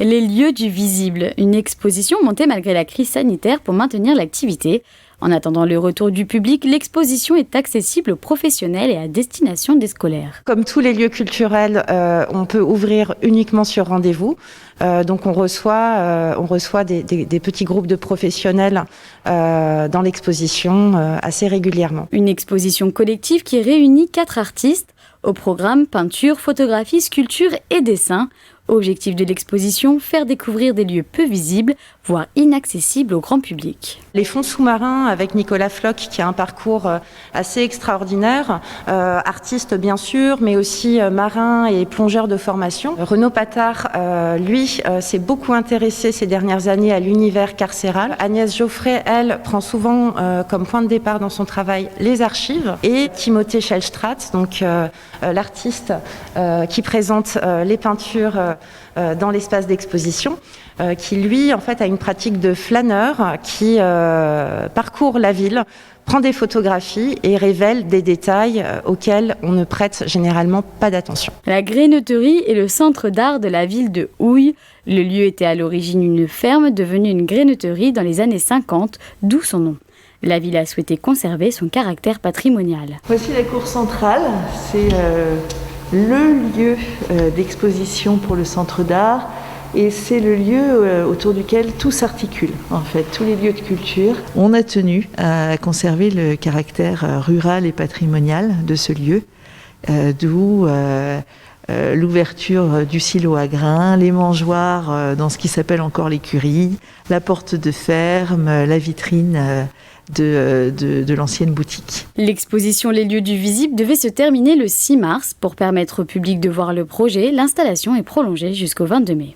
Les lieux du visible, une exposition montée malgré la crise sanitaire pour maintenir l'activité. En attendant le retour du public, l'exposition est accessible aux professionnels et à destination des scolaires. Comme tous les lieux culturels, on peut ouvrir uniquement sur rendez-vous. Donc on reçoit des petits groupes de professionnels dans l'exposition assez régulièrement. Une exposition collective qui réunit 4 artistes au programme peinture, photographie, sculpture et dessin. Objectif de l'exposition, faire découvrir des lieux peu visibles, voire inaccessibles au grand public. Les fonds sous-marins avec Nicolas Floch qui a un parcours assez extraordinaire, artiste bien sûr, mais aussi marin et plongeur de formation. Renaud Patard, lui, s'est beaucoup intéressé ces dernières années à l'univers carcéral. Agnès Geoffrey, elle, prend souvent comme point de départ dans son travail les archives. Et Timothée Schellstraat, donc l'artiste qui présente les peintures dans l'espace d'exposition, qui lui en fait a une pratique de flâneur qui parcourt la ville, prend des photographies et révèle des détails auxquels on ne prête généralement pas d'attention. La Grenetterie est le centre d'art de la ville de Houille. Le lieu était à l'origine une ferme devenue une grenetterie dans les années 50, d'où son nom. La ville a souhaité conserver son caractère patrimonial. Voici la cour centrale, c'est le lieu d'exposition pour le centre d'art et c'est le lieu autour duquel tout s'articule, en fait, tous les lieux de culture. On a tenu à conserver le caractère rural et patrimonial de ce lieu, d'où l'ouverture du silo à grains, les mangeoires dans ce qui s'appelle encore l'écurie, la porte de ferme, la vitrine de l'ancienne boutique. L'exposition Les lieux du visible devait se terminer le 6 mars. Pour permettre au public de voir le projet, l'installation est prolongée jusqu'au 22 mai.